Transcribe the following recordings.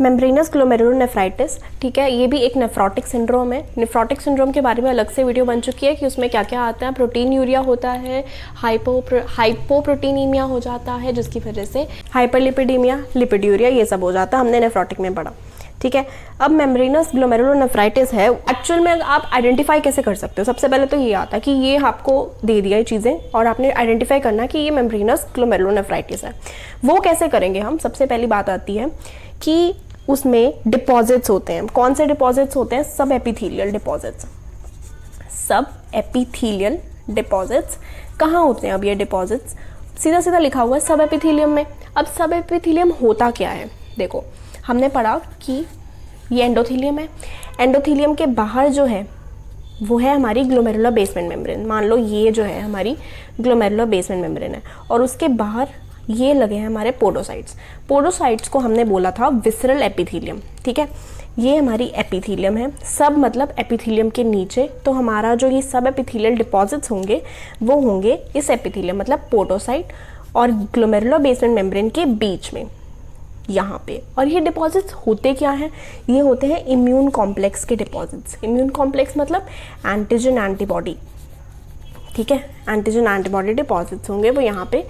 Membranes glomerulonephritis, ठीक है, ये भी एक नेफ्रोटिक सिंड्रोम है। नेफ्रोटिक सिंड्रोम के बारे में अलग से वीडियो बन चुकी है कि उसमें क्या क्या आता है। प्रोटीन यूरिया होता है, हाइपोप्रोटीनीमिया हो जाता है जिसकी वजह से हाइपरलिपिडीमिया, लिपिड्यूरिया, ये सब हो जाता है, हमने नेफ्रोटिक में पढ़ा, ठीक है। अब मेम्ब्रेनस ग्लोमेरुलोनेफ्राइटिस है, एक्चुअल में आप आइडेंटिफाई कैसे कर सकते हो? सबसे पहले तो ये आता है कि ये आपको दे दिया ये चीज़ें और आपने आइडेंटिफाई करना कि ये मेम्ब्रेनस ग्लोमेरुलोनेफ्राइटिस है। वो कैसे करेंगे हम? सबसे पहली बात आती है कि उसमें डिपॉजिट्स होते हैं। कौन से डिपॉजिट्स होते हैं? सब एपिथेलियल डिपॉजिट्स। सब एपिथेलियल डिपॉजिट्स कहाँ होते हैं? अब ये डिपॉजिट्स सीधा सीधा लिखा हुआ है सब एपिथेलियम में। अब सब एपिथेलियम होता क्या है? देखो, हमने पढ़ा कि ये एंडोथेलियम है। एंडोथेलियम के बाहर जो है वो है हमारी ग्लोमेरुलर बेसमेंट मेम्ब्रेन। मान लो ये जो है हमारी ग्लोमेरुलर बेसमेंट मेम्ब्रेन है और उसके बाहर ये लगे हैं हमारे पोडोसाइट्स। पोडोसाइट्स को हमने बोला था विसरल एपिथेलियम, ठीक है। ये हमारी एपिथेलियम है। सब मतलब एपिथेलियम के नीचे, तो हमारा जो ये सब एपिथेलियल डिपॉजिट्स होंगे वो होंगे इस एपिथेलियम मतलब पोडोसाइट और ग्लोमेरुलर बेसमेंट मेम्ब्रेन के बीच में, यहाँ पे। और ये डिपॉजिट्स होते क्या हैं? ये होते हैं इम्यून कॉम्प्लेक्स के डिपॉजिट्स। इम्यून कॉम्प्लेक्स मतलब एंटीजन एंटीबॉडी, ठीक है। एंटीजन एंटीबॉडी डिपॉजिट्स होंगे, वो यहाँ पे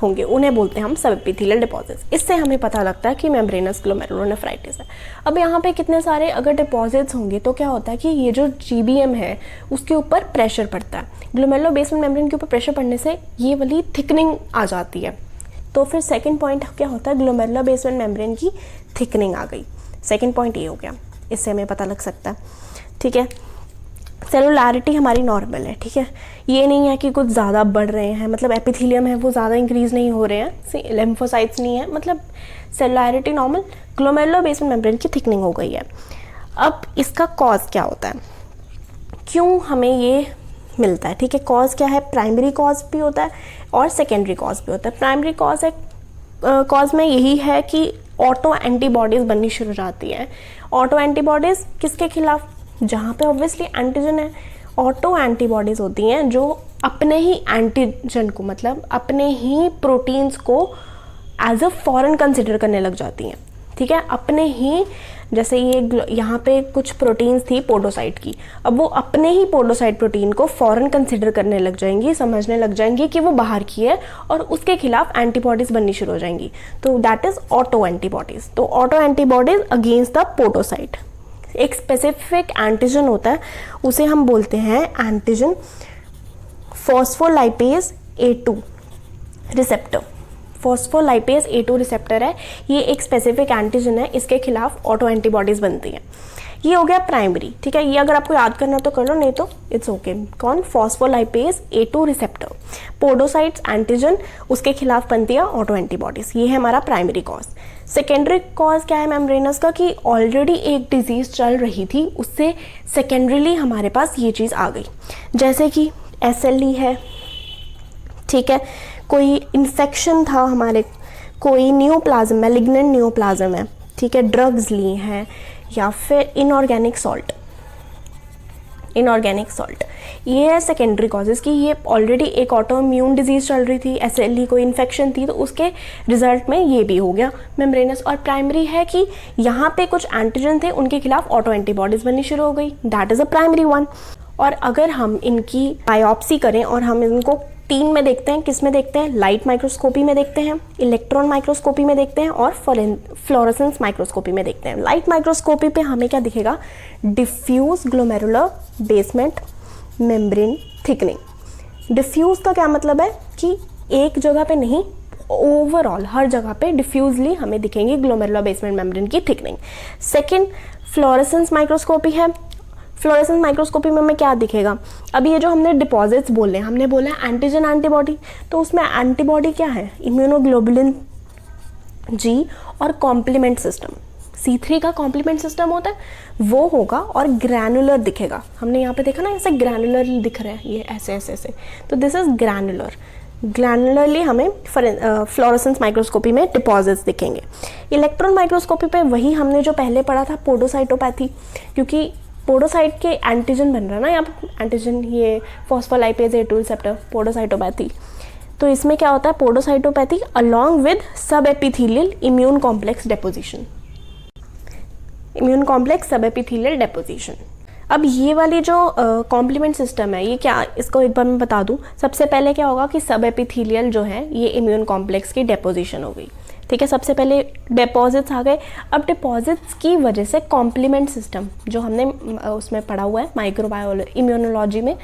होंगे, उन्हें बोलते हैं हम सब एपिथेलियल डिपॉजिट्स। इससे हमें पता लगता है कि मेम्ब्रेनस ग्लोमेरुलोनेफ्राइटिस है। अब यहाँ पे कितने सारे अगर डिपॉजिट्स होंगे तो क्या होता है कि ये जो GBM है उसके ऊपर प्रेशर पड़ता है। ग्लोमेरुलर बेसमेंट मेम्ब्रेन के ऊपर प्रेशर पड़ने से ये वाली थिकनिंग आ जाती है। तो फिर सेकंड पॉइंट क्या होता है? ग्लोमेरुलर बेसमेंट मेम्ब्रेन की थिकनिंग आ गई। सेकंड पॉइंट ये हो गया, इससे हमें पता लग सकता है, ठीक है। सेलुलैरिटी हमारी नॉर्मल है, ठीक है। ये नहीं है कि कुछ ज़्यादा बढ़ रहे हैं, मतलब एपिथेलियम है वो ज़्यादा इंक्रीज नहीं हो रहे हैं, लिम्फोसाइट्स नहीं है, मतलब सेलुलैरिटी नॉर्मल। ग्लोमेरुलर बेसमेंट मेम्ब्रेन की थिकनिंग हो गई है। अब इसका कॉज क्या होता है? क्यों हमें ये मिलता है, ठीक है। कॉज क्या है? प्राइमरी कॉज भी होता है और सेकेंडरी कॉज भी होता है। प्राइमरी कॉज है, कॉज में यही है कि ऑटो एंटीबॉडीज़ बननी शुरू हो जाती है। ऑटो एंटीबॉडीज़ किसके खिलाफ? जहाँ पे ऑब्वियसली एंटीजन है। ऑटो एंटीबॉडीज़ होती हैं जो अपने ही एंटीजन को, मतलब अपने ही प्रोटीन्स को एज अ फॉरेन कंसिडर करने लग जाती हैं, ठीक है। अपने ही, जैसे ये यहाँ पे कुछ प्रोटीन्स थी पोडोसाइट की, अब वो अपने ही पोडोसाइट प्रोटीन को फॉरेन कंसिडर करने लग जाएंगी, समझने लग जाएंगी कि वो बाहर की है और उसके खिलाफ एंटीबॉडीज़ बननी शुरू हो जाएंगी। तो दैट इज़ ऑटो एंटीबॉडीज़। तो auto antibodies against the podocyte. एक स्पेसिफिक एंटीजन होता है, उसे हम बोलते हैं antigen phospholipase A2 receptor. Phospholipase A2 receptor है, ये एक स्पेसिफिक एंटीजन है, इसके खिलाफ ऑटो एंटीबॉडीज़ बनती हैं। ये हो गया प्राइमरी, ठीक है। ये अगर आपको याद करना तो कर लो, नहीं तो इट्स ओके। कौन? Phospholipase A2 receptor, podocytes antigen, उसके खिलाफ बनती है ऑटो एंटीबॉडीज़। ये है हमारा प्राइमरी कॉज। सेकेंडरी कॉज क्या है मेम्ब्रेनस का? कि ऑलरेडी एक डिजीज़ चल रही थी, उससे सेकेंडरीली हमारे पास ये चीज़ आ गई, जैसे कि SLE है, ठीक है। कोई इन्फेक्शन था हमारे, कोई नियोप्लाज्म, मैलिग्नेंट नियोप्लाज्म है, ठीक है, ड्रग्स ली हैं, या फिर इनऑर्गेनिक सॉल्ट। ये है सेकेंडरी कॉजेज़ की ये ऑलरेडी एक ऑटो इम्यून डिजीज़ चल रही थी, SLE कोई इन्फेक्शन थी, तो उसके रिजल्ट में ये भी हो गया मेम्ब्रेनस। और प्राइमरी है कि यहाँ पे कुछ एंटीजन थे, उनके खिलाफ ऑटो एंटीबॉडीज़ बननी शुरू हो गई, that is a primary one. और अगर हम इनकी बायोप्सी करें और हम इनको 3 में देखते हैं, किस में देखते हैं? लाइट माइक्रोस्कोपी में देखते हैं, इलेक्ट्रॉन माइक्रोस्कोपी में देखते हैं और फ्लोरेसेंस माइक्रोस्कोपी में देखते हैं। लाइट माइक्रोस्कोपी पे हमें क्या दिखेगा? Diffuse glomerular basement membrane thickening. Diffuse का क्या मतलब है? कि एक जगह पे नहीं, ओवरऑल हर जगह पे डिफ्यूजली हमें दिखेंगे ग्लोमेरुलर बेसमेंट मेम्ब्रेन की थिकनिंग। सेकेंड फ्लोरेसेंस माइक्रोस्कोपी है। फ्लोरेसेंस माइक्रोस्कोपी में हमें क्या दिखेगा? अब ये जो हमने डिपॉजिट्स बोले, हमने बोला एंटीजन एंटीबॉडी, तो उसमें एंटीबॉडी क्या है? इम्यूनोग्लोबुलिन G और कॉम्प्लीमेंट सिस्टम, C3 का कॉम्प्लीमेंट सिस्टम होता है वो होगा और ग्रैनुलर दिखेगा। हमने यहाँ पे देखा ना, ऐसे ग्रैनुलर दिख रहा है, ये ऐसे ऐसे ऐसे, तो दिस इज ग्रैनुलर। ग्रैनुलरली हमें फ्लोरेसेंस माइक्रोस्कोपी में डिपॉजिट्स दिखेंगे। इलेक्ट्रॉन माइक्रोस्कोपी पे वही हमने जो पहले पढ़ा था, पोडोसाइटोपैथी, क्योंकि पोडोसाइट के एंटीजन बन रहा है ना यहाँ पे, एंटीजन ये फॉस्फोलाइपेज A2 रिसेप्टर, पोडोसाइटोपैथी। तो इसमें क्या होता है? पोडोसाइटोपैथी अलॉन्ग विद सब epithelial immune complex deposition, immune complex सब एपिथेलियल डेपोजिशन। अब ये वाली जो कॉम्प्लीमेंट सिस्टम है, ये क्या, इसको एक बार मैं बता दूं। सबसे पहले क्या होगा कि सब एपिथेलियल जो है ये इम्यून कॉम्प्लेक्स की डेपोजिशन हो गई, ठीक है। सबसे पहले डिपॉजिट्स आ गए। अब डिपॉजिट्स की वजह से कॉम्प्लीमेंट सिस्टम जो हमने उसमें पढ़ा हुआ है माइक्रोबायोलॉजी इम्यूनोलॉजी में,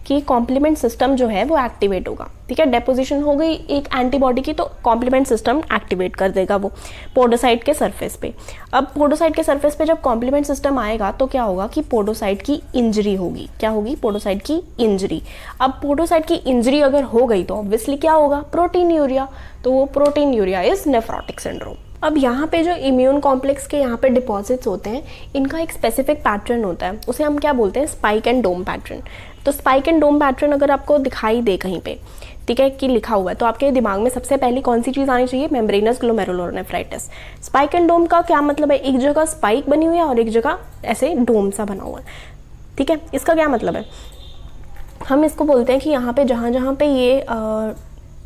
कि कॉम्प्लीमेंट सिस्टम जो है वो एक्टिवेट होगा, ठीक है। डेपोजिशन हो गई एक एंटीबॉडी की, तो कॉम्प्लीमेंट सिस्टम एक्टिवेट कर देगा वो पोडोसाइट के सरफेस पे। अब पोडोसाइट के सरफेस पे जब कॉम्प्लीमेंट सिस्टम आएगा तो क्या होगा कि पोडोसाइट की इंजरी होगी। क्या होगी? पोडोसाइट की इंजरी। अब पोडोसाइट की इंजरी अगर हो गई तो ऑब्वियसली क्या होगा? प्रोटीनयूरिया। तो वो प्रोटीनयूरिया इज नेफ्रोटिक सिंड्रोम। अब यहाँ पे जो इम्यून कॉम्प्लेक्स के यहाँ पे डिपॉजिट्स होते हैं, इनका एक स्पेसिफिक पैटर्न होता है, उसे हम क्या बोलते हैं? Spike and dome pattern. तो स्पाइक एंड डोम पैटर्न अगर आपको दिखाई दे कहीं पे, ठीक है, कि लिखा हुआ है, तो आपके दिमाग में सबसे पहली कौन सी चीज़ आनी चाहिए? Membranes glomerulonephritis. स्पाइक एंड डोम का क्या मतलब है? एक जगह स्पाइक बनी हुई है और एक जगह ऐसे डोम सा बना हुआ है, ठीक है। इसका क्या मतलब है? हम इसको बोलते हैं कि यहाँ पे जहाँ पे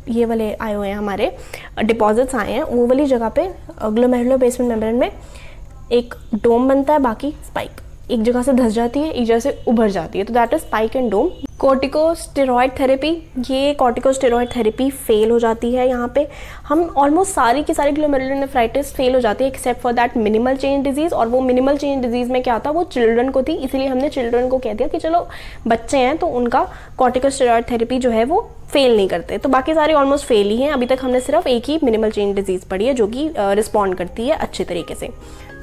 ये वाले आए हुए हैं, हमारे डिपॉजिट्स आए हैं, वो वाली जगह पे ग्लोमेरुलर बेसमेंट मेम्ब्रेन में एक डोम बनता है, बाकी स्पाइक एक जगह से धस जाती है, एक जगह से उभर जाती है, तो that is spike and dome. Corticosteroid therapy, ये कॉर्टिकोस्टेरॉइड थेरेपी फेल हो जाती है। यहाँ पे हम ऑलमोस्ट सारी की सारी ग्लोमेरुलोनेफ्राइटिस फेल हो जाती है except for that minimal change disease. और वो मिनिमल चेन डिजीज में क्या था? वो चिल्ड्रन को थी, इसीलिए हमने चिल्ड्रन को कह दिया कि चलो बच्चे हैं तो उनका कॉर्टिकोस्टेरॉइड थेरेपी जो है वो फेल नहीं करते। तो बाकी सारी ऑलमोस्ट फेल ही हैं। अभी तक हमने सिर्फ एक ही मिनिमल चेन डिजीज पढ़ी है जो कि रिस्पॉन्ड करती है अच्छे तरीके से।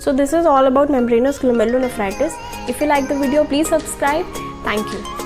So this is all about membranous glomerulonephritis. If you like the video, please subscribe. Thank you.